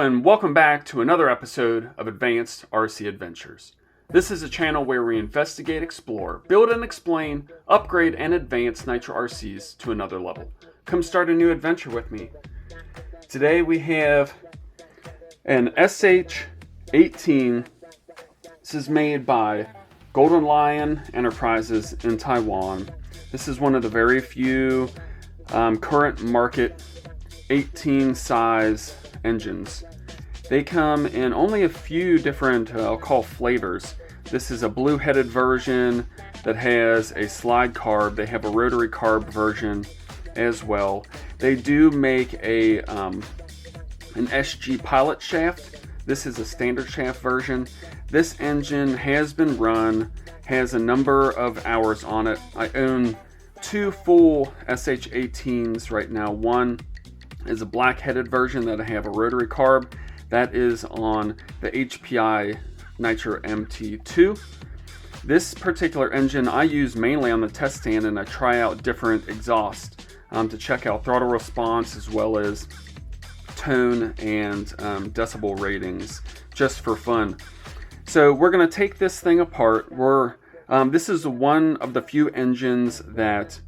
and welcome back to another episode of Advanced RC Adventures. This is a channel where we investigate, explore, build and explain, upgrade and advance Nitro RCs to another level. Come start a new adventure with me. Today we have an SH18. This is made by Golden Lion Enterprises in Taiwan. This is one of the very few current market 18 size engines. They come in only a few different, I'll call flavors. This is a blue headed version that has a slide carb. They have a rotary carb version as well. They do make an SG pilot shaft. This is a standard shaft version. This engine has been run, has a number of hours on it. I own two full SH18s right now. One is a black headed version that I have a rotary carb. That is on the HPI Nitro MT2. This particular engine I use mainly on the test stand, and I try out different exhaust to check out throttle response as well as tone and decibel ratings just for fun. So we're going to take this thing apart. This is one of the few engines that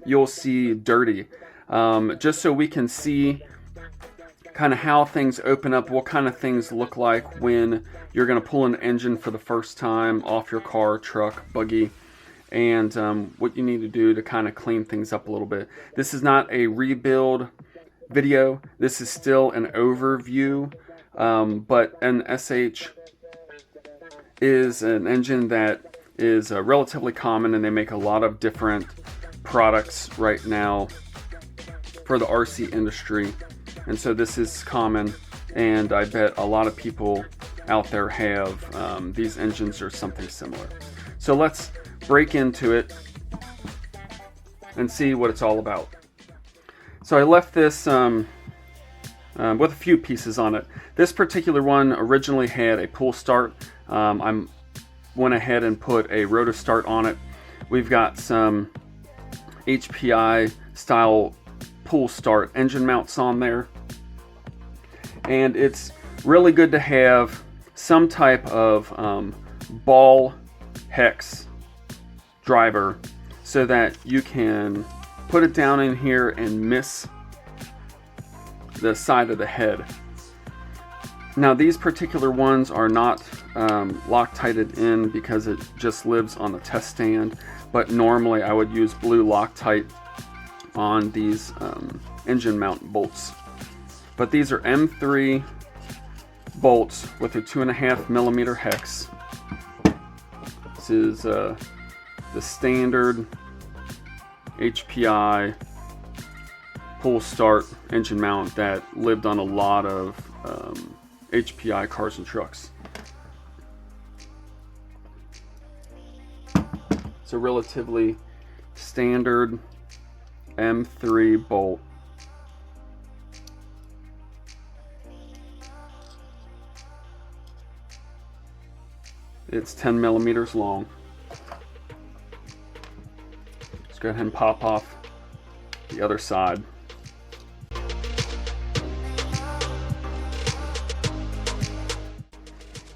you'll see dirty. Just so we can see kind of how things open up, what kind of things look like when you're going to pull an engine for the first time off your car, truck, buggy, and what you need to do to kind of clean things up a little bit. This is not a rebuild video. This is still an overview, but an SH is an engine that is relatively common, and they make a lot of different products right now for the RC industry, and so this is common, and I bet a lot of people out there have these engines or something similar. So let's break into it and see what it's all about. So I left this with a few pieces on it. This particular one originally had a pull start. I went ahead and put a Roto start on it. We've got some HPI style pull start engine mounts on there, and it's really good to have some type of ball hex driver so that you can put it down in here and miss the side of the head. Now these particular ones are not Loctited in because it just lives on the test stand, but normally I would use blue Loctite on these engine mount bolts. But these are M3 bolts with a 2.5 millimeter hex. This is the standard HPI pull start engine mount that lived on a lot of HPI cars and trucks. It's a relatively standard M3 bolt. It's 10 millimeters long. Let's go ahead and pop off the other side.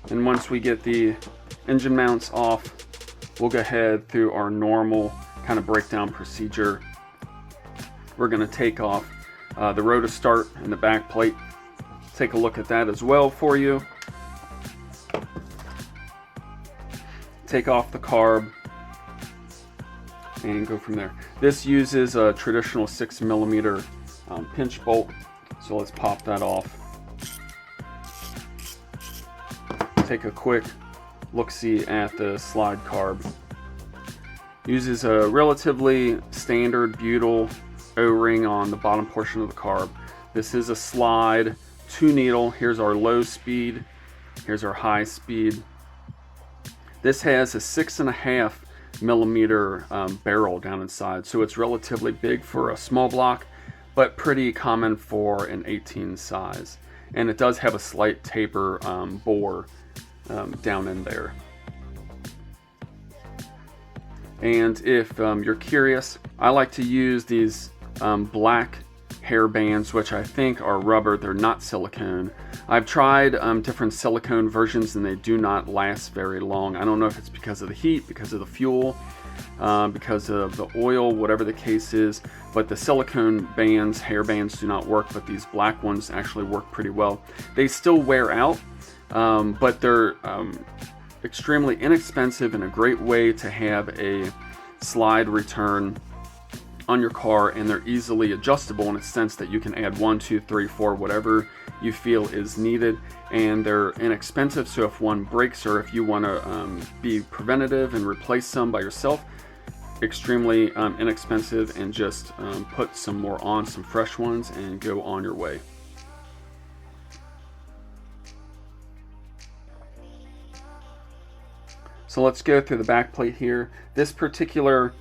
And once we get the engine mounts off, we'll go ahead through our normal kind of breakdown procedure. We're going to take off the Roto start and the back plate. Take a look at that as well for you. Take off the carb and go from there. This uses a traditional 6 millimeter pinch bolt, so let's pop that off. Take a quick look-see at the slide carb. Uses a relatively standard butyl O-ring on the bottom portion of the carb. This is a slide 2 needle. Here's our low speed, here's our high speed. This has a 6.5 millimeter barrel down inside, so it's relatively big for a small block, but pretty common for an 18 size. And it does have a slight taper bore down in there. And if you're curious, I like to use these black hair bands, which I think are rubber. They're not silicone. I've tried different silicone versions and they do not last very long. I don't know if it's because of the heat, because of the fuel, because of the oil, whatever the case is, but the silicone bands, hair bands, do not work, but these black ones actually work pretty well. They still wear out, but they're extremely inexpensive and a great way to have a slide return on your car, and they're easily adjustable in a sense that you can add 1, 2, 3, 4, whatever you feel is needed, and they're inexpensive. So if one breaks or if you want to be preventative and replace some by yourself, extremely inexpensive, and just put some more on, some fresh ones, and go on your way. So let's go through the back plate here. This particular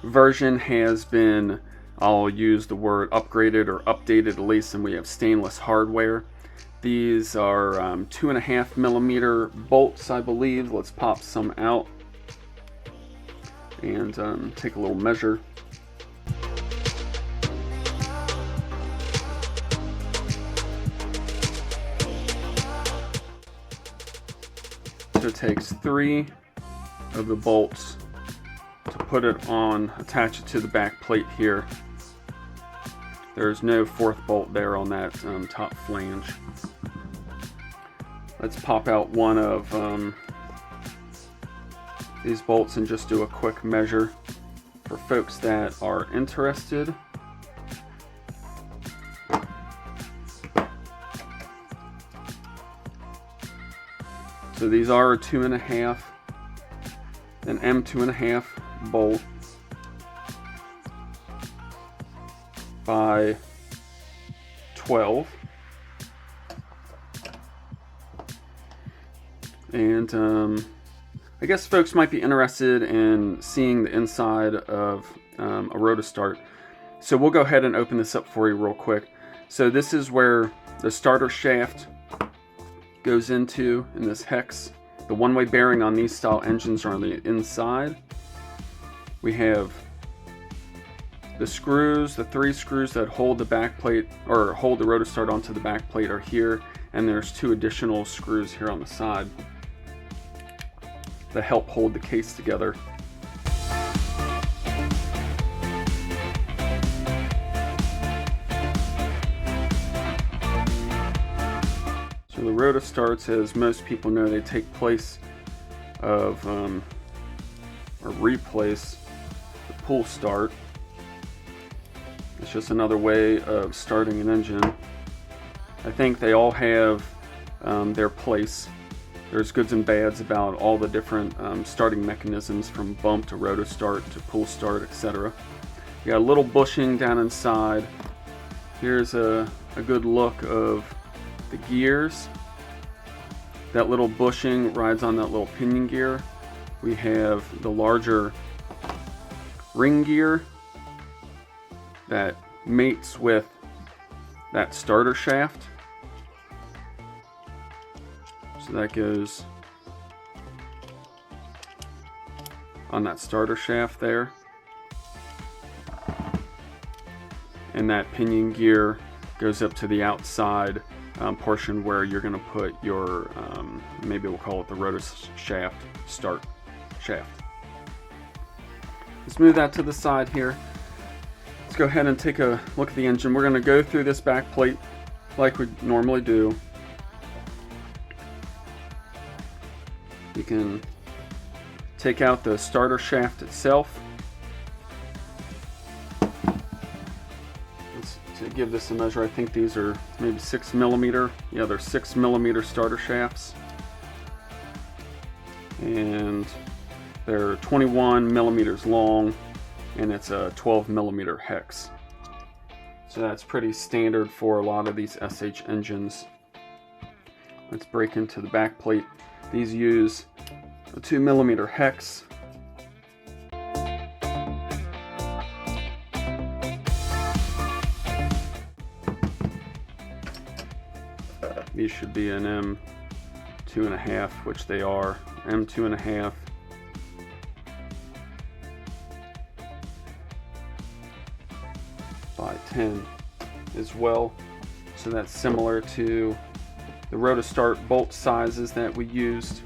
version has been, I'll use the word upgraded or updated at least, and we have stainless hardware. These are 2.5 millimeter bolts, I believe. Let's pop some out and take a little measure. So it takes 3 of the bolts to put it on, attach it to the back plate here. There's no 4th bolt there on that top flange. Let's pop out one of these bolts and just do a quick measure for folks that are interested. So these are 2.5, an M2.5 bolt by 12, and I guess folks might be interested in seeing the inside of a Rotostart. So we'll go ahead and open this up for you real quick. So this is where the starter shaft goes into in this hex. The one-way bearing on these style engines are on the inside. We have the screws, the 3 screws that hold the back plate or hold the Rotostart onto the back plate are here, and there's 2 additional screws here on the side that help hold the case together. So the Rotostarts, as most people know, they take place of or replace the pull start. It's just another way of starting an engine. I think they all have their place. There's goods and bads about all the different starting mechanisms, from bump to Rotostart to pull start, etc. You got a little bushing down inside. Here's a good look of the gears. That little bushing rides on that little pinion gear. We have the larger ring gear that mates with that starter shaft. So that goes on that starter shaft there. And that pinion gear goes up to the outside portion where you're going to put your, maybe we'll call it the Rotoshaft start shaft. Let's move that to the side here. Let's go ahead and take a look at the engine. We're going to go through this back plate like we normally do. You can take out the starter shaft itself. To give this a measure, I think these are maybe 6 millimeter. Yeah, they're 6 millimeter starter shafts. And they're 21 millimeters long, and it's a 12 millimeter hex. So that's pretty standard for a lot of these SH engines. Let's break into the back plate. These use a 2 millimeter hex. These should be an M2.5, which they are. M2.5. By 10. as well. So that's similar to the Roto start bolt sizes that we used.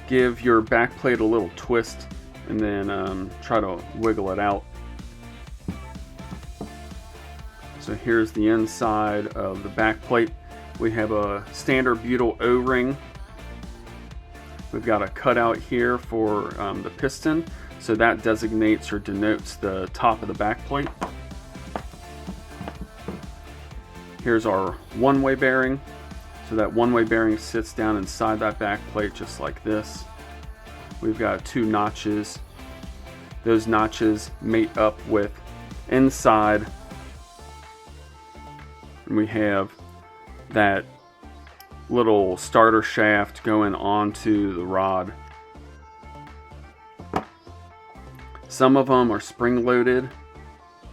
Give your back plate a little twist and then try to wiggle it out. So here's the inside of the back plate. We have a standard butyl O-ring. We've got a cutout here for the piston, so that designates or denotes the top of the back plate. Here's our one-way bearing. So that one-way bearing sits down inside that back plate just like this. We've got 2 notches. Those notches mate up with inside. And we have that little starter shaft going onto the rod. Some of them are spring loaded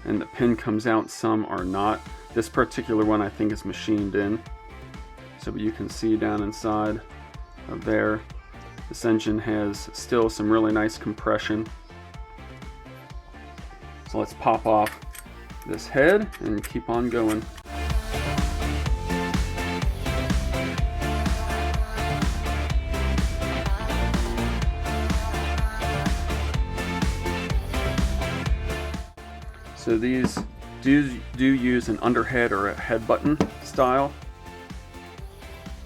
and the pin comes out, some are not. This particular one I think is machined in. So you can see down inside of there, this engine has still some really nice compression. So let's pop off this head and keep on going. So these do use an underhead or a head button style.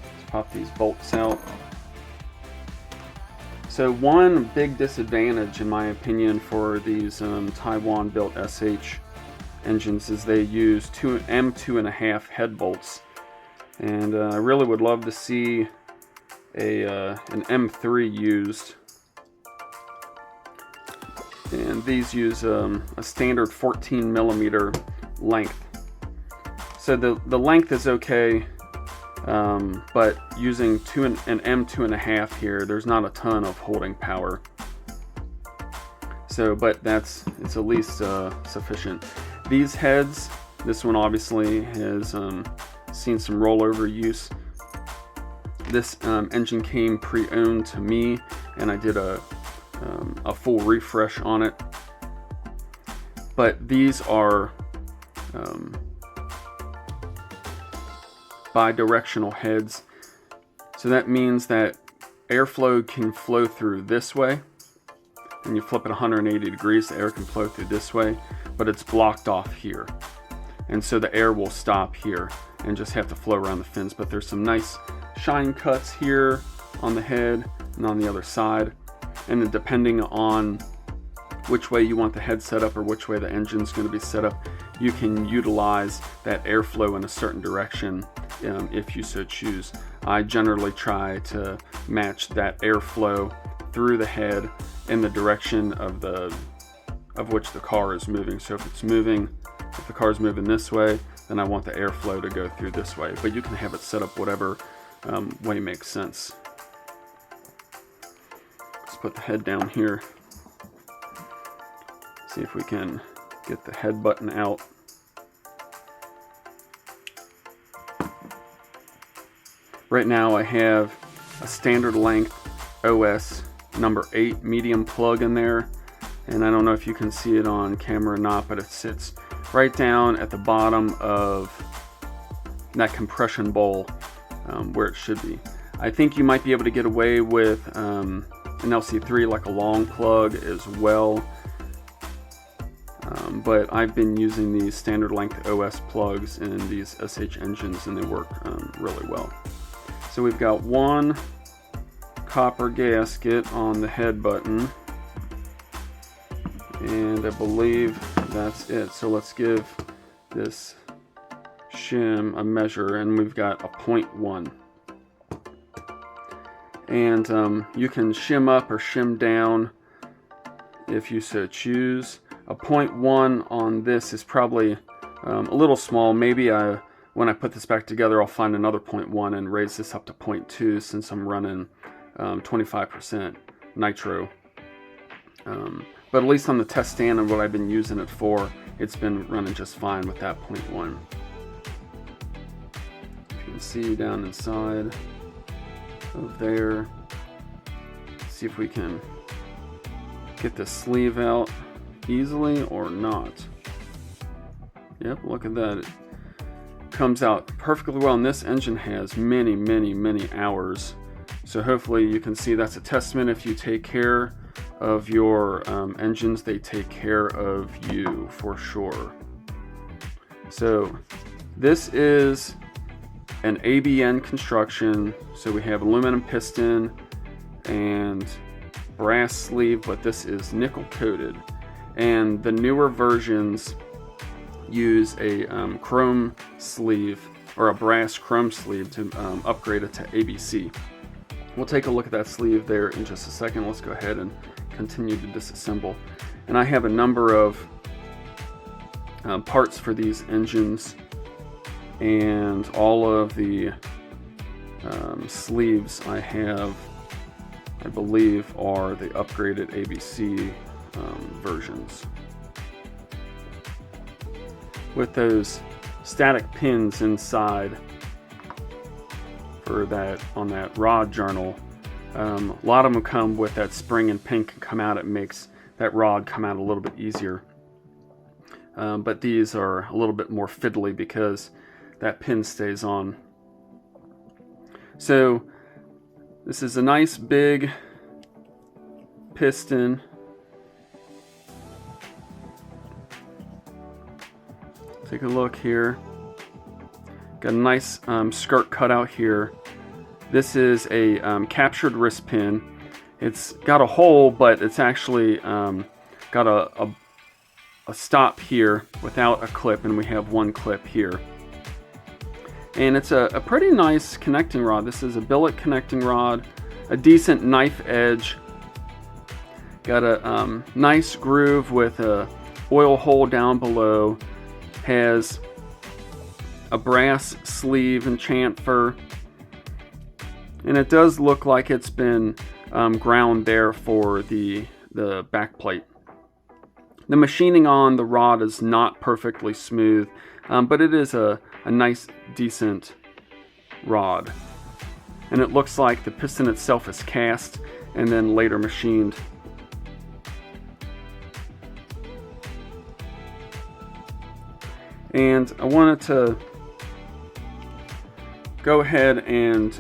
Let's pop these bolts out. So one big disadvantage, in my opinion, for these Taiwan-built SH engines is they use M2.5 head bolts, and I really would love to see an M3 used. And these use a standard 14 millimeter length. So the length is okay, but using an M2.5 here, there's not a ton of holding power. So, but it's at least sufficient. These heads, this one obviously has seen some rollover use. This engine came pre-owned to me, and I did a full refresh on it. But these are bi-directional heads, so that means that airflow can flow through this way, and you flip it 180 degrees, the air can flow through this way, but it's blocked off here, and so the air will stop here and just have to flow around the fins. But there's some nice shine cuts here on the head and on the other side. And then depending on which way you want the head set up or which way the engine's going to be set up, you can utilize that airflow in a certain direction if you so choose. I generally try to match that airflow through the head in the direction of which the car is moving. So if the car is moving this way, then I want the airflow to go through this way. But you can have it set up whatever way makes sense. Put the head down here. See if we can get the head button out. Right now I have a standard length OS number 8 medium plug in there, and I don't know if you can see it on camera or not, but it sits right down at the bottom of that compression bowl where it should be. I think you might be able to get away with an LC3, like a long plug as well, but I've been using these standard length OS plugs in these SH engines, and they work really well. So we've got one copper gasket on the head button, and I believe that's it. So let's give this shim a measure, and we've got a 0.1. And you can shim up or shim down if you so choose. A 0.1 on this is probably a little small. Maybe when I put this back together, I'll find another 0.1 and raise this up to 0.2 since I'm running 25% nitro. But at least on the test stand and what I've been using it for, it's been running just fine with that 0.1. You can see down inside of there. See if we can get the sleeve out easily or not. Yep, look at that. It comes out perfectly well, and this engine has many, many, many hours. So hopefully you can see that's a testament. If you take care of your engines, they take care of you for sure. So this is an ABN construction. So we have aluminum piston and brass sleeve, but this is nickel coated. And the newer versions use a chrome sleeve or a brass chrome sleeve to upgrade it to ABC. We'll take a look at that sleeve there in just a second. Let's go ahead and continue to disassemble. And I have a number of parts for these engines, and all of the sleeves I have, I believe, are the upgraded ABC versions, with those static pins inside for that on that rod journal. A lot of them come with that spring and pin can come out. It makes that rod come out a little bit easier. But these are a little bit more fiddly because that pin stays on. So this is a nice big piston. Take a look here. Got a nice skirt cutout here. This is a captured wrist pin. It's got a hole, but it's actually got a stop here without a clip, and we have one clip here. And it's a pretty nice connecting rod. This is a billet connecting rod, a decent knife edge. Got a nice groove with a oil hole down below. Has a brass sleeve and chamfer, and it does look like it's been ground there for the back plate. The machining on the rod is not perfectly smooth, but it is a nice, decent rod. And it looks like the piston itself is cast and then later machined. And I wanted to go ahead and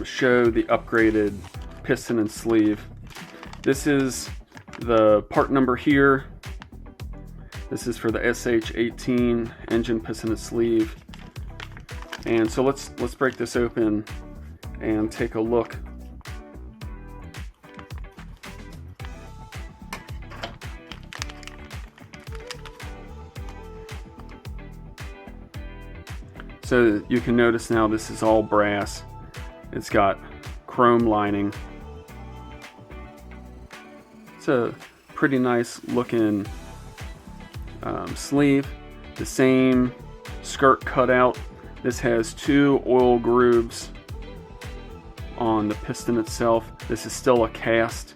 show the upgraded piston and sleeve. This is the part number here. This is for the SH18 engine, piston, and sleeve. And so let's break this open and take a look. So you can notice now this is all brass. It's got chrome lining. It's a pretty nice looking sleeve. The same skirt cutout. This has 2 oil grooves on the piston itself. This is still a cast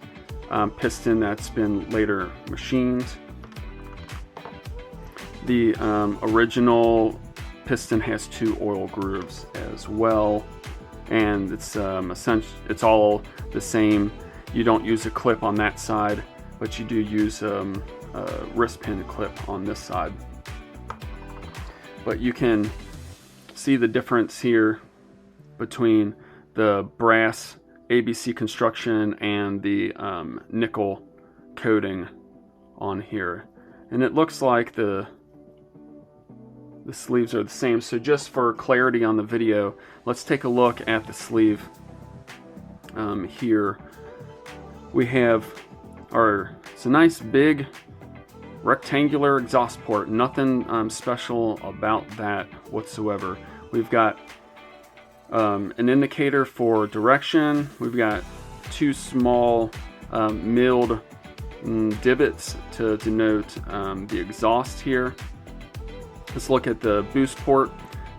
piston that's been later machined. The original piston has 2 oil grooves as well, and it's it's all the same. You don't use a clip on that side, but you do use a wrist pin clip on this side. But you can see the difference here between the brass ABC construction and the nickel coating on here, and it looks like the sleeves are the same. So just for clarity on the video, let's take a look at the sleeve here. We have it's a nice big rectangular exhaust port. Nothing special about that whatsoever. We've got an indicator for direction. We've got 2 small milled divots to denote the exhaust here. Let's look at the boost port.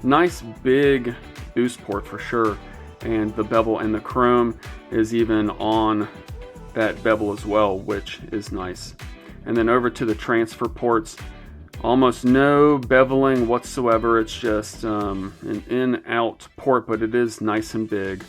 Nice big boost port for sure, and the bevel and the chrome is even on that bevel as well, which is nice. And then over to the transfer ports, almost no beveling whatsoever. It's just an in-out port, but it is nice and big.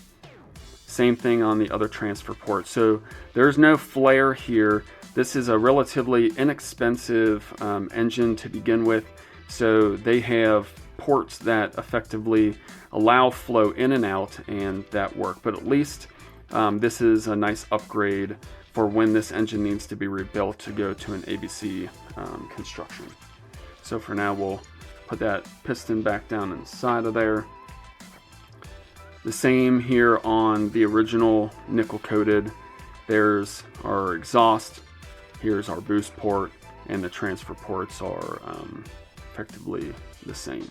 Same thing on the other transfer port. So there's no flare here. This is a relatively inexpensive engine to begin with. So they have ports that effectively allow flow in and out, and that work. But at least this is a nice upgrade for when this engine needs to be rebuilt to go to an ABC construction. So for now, we'll put that piston back down inside of there. The same here on the original nickel coated. There's our exhaust, here's our boost port, and the transfer ports are effectively the same.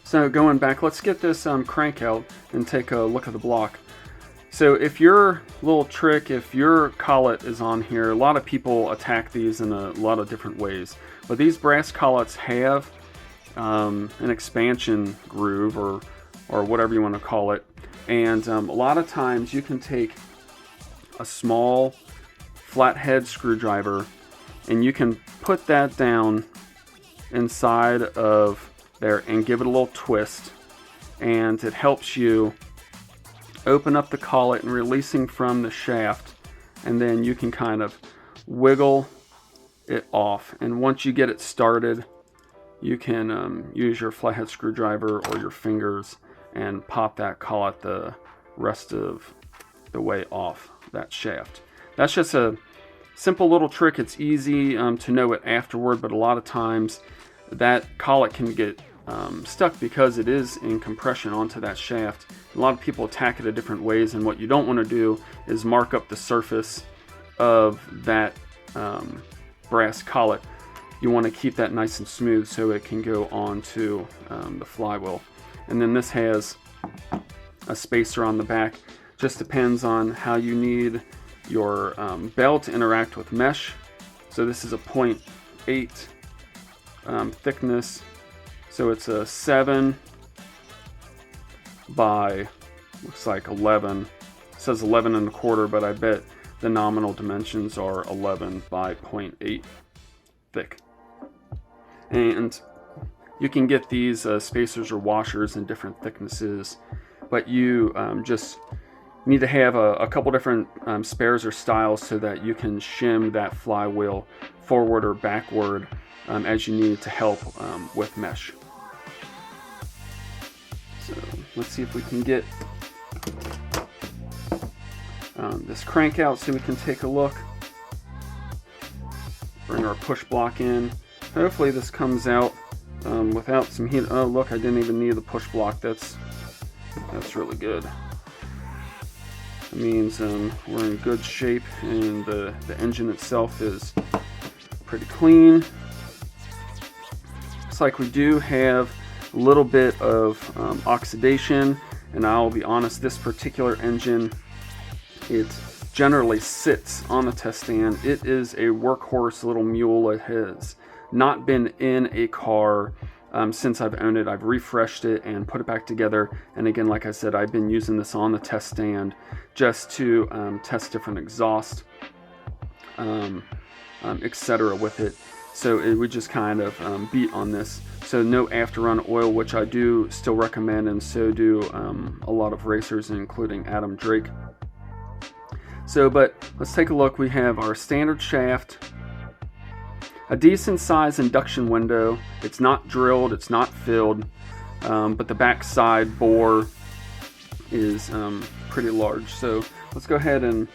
So going back, let's get this crank out and take a look at the block. So if your little trick, if your collet is on here, a lot of people attack these in a lot of different ways. But these brass collets have an expansion groove, or whatever you want to call it. And a lot of times you can take a small flathead screwdriver and you can put that down inside of there and give it a little twist, and it helps you open up the collet and releasing from the shaft, and then you can kind of wiggle it off. And once you get it started, you can use your flathead screwdriver or your fingers and pop that collet the rest of the way off that shaft. That's just a simple little trick. It's easy to know it afterward, but a lot of times that collet can get stuck because it is in compression onto that shaft. A lot of people attack it in different ways, and what you don't want to do is mark up the surface of that brass collet. You want to keep that nice and smooth so it can go onto the flywheel. And then this has a spacer on the back. Just depends on how you need your bell to interact with mesh. So this is a 0.8 thickness. So it's a 7 by, looks like 11. It says 11 1/4, but I bet the nominal dimensions are 11 by 0.8 thick. And you can get these spacers or washers in different thicknesses, but you just need to have a couple different spares or styles so that you can shim that flywheel forward or backward as you need to help with mesh. So let's see if we can get this crank out so we can take a look. Bring our push block in. Hopefully this comes out without some heat. Oh look, I didn't even need the push block. That's really good. It means we're in good shape, and the engine itself is pretty clean. Looks like we do have a little bit of oxidation, and I'll be honest, this particular engine, it generally sits on the test stand. It is a workhorse little mule. It has not been in a car since I've owned it. I've refreshed it and put it back together, and again, like I said, I've been using this on the test stand just to test different exhaust, etc. with it. So it would just kind of beat on this. So no after run oil, which I do still recommend, and so do a lot of racers, including Adam Drake. So, but let's take a look. We have our standard shaft, a decent size induction window. It's not drilled, it's not filled, but the back side bore is pretty large. So let's go ahead and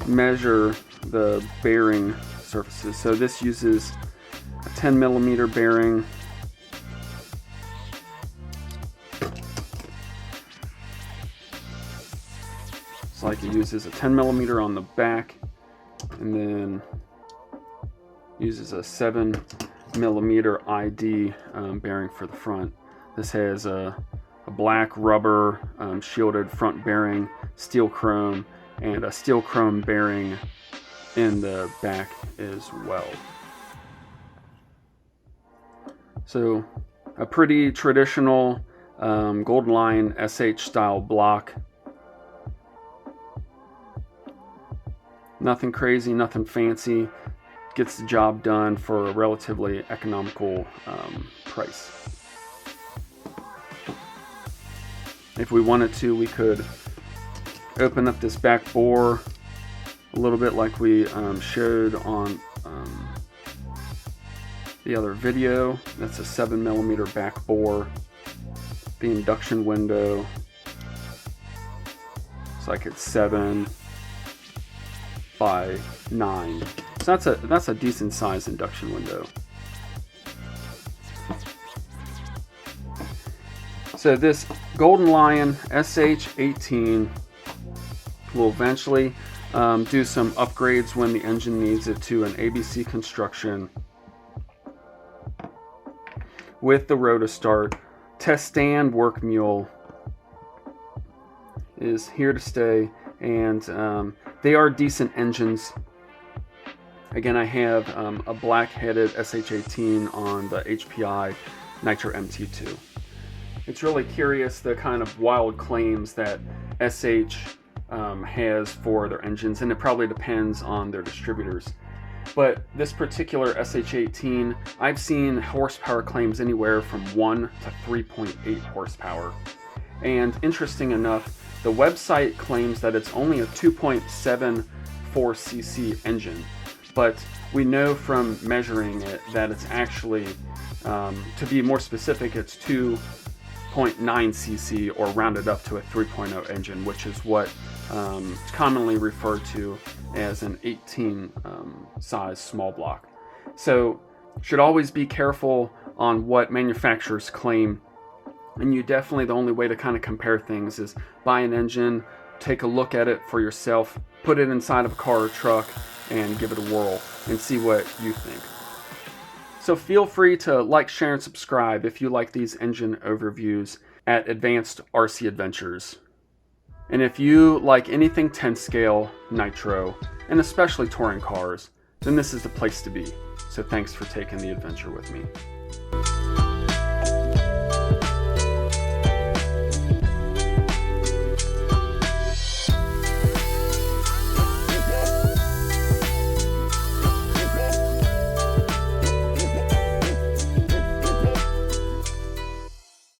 measure the bearing surfaces. So this uses a 10 millimeter bearing. It's like it uses a 10 millimeter on the back, and then uses a 7 millimeter ID bearing for the front. This has a black rubber shielded front bearing, steel chrome, and a steel chrome bearing in the back as well. So a pretty traditional Golden Line SH style block. Nothing crazy, nothing fancy. Gets the job done for a relatively economical price. If we wanted to, we could open up this back bore a little bit like we showed on the other video. That's a 7mm back bore. The induction window, it's like it's 7 by 9. So that's a decent sized induction window. So this Golden Lion SH18 will eventually do some upgrades when the engine needs it to an ABC construction with the Roto start. Test stand work mule is here to stay, and they are decent engines. Again, I have a black-headed SH18 on the HPI Nitro MT2. It's really curious the kind of wild claims that SH has for their engines, and it probably depends on their distributors. But this particular SH18, I've seen horsepower claims anywhere from 1 to 3.8 horsepower. And interesting enough, the website claims that it's only a 2.74 cc engine, but we know from measuring it that it's actually, to be more specific, it's 2.9 cc, or rounded up to a 3.0 engine, which is what it's commonly referred to as an 18 size small block. So should always be careful on what manufacturers claim, and you definitely, the only way to kind of compare things is buy an engine, take a look at it for yourself, put it inside of a car or truck, and give it a whirl and see what you think. So feel free to like, share, and subscribe if you like these engine overviews at Advanced RC Adventures. And if you like anything 10 scale, nitro, and especially touring cars, then this is the place to be. So thanks for taking the adventure with me.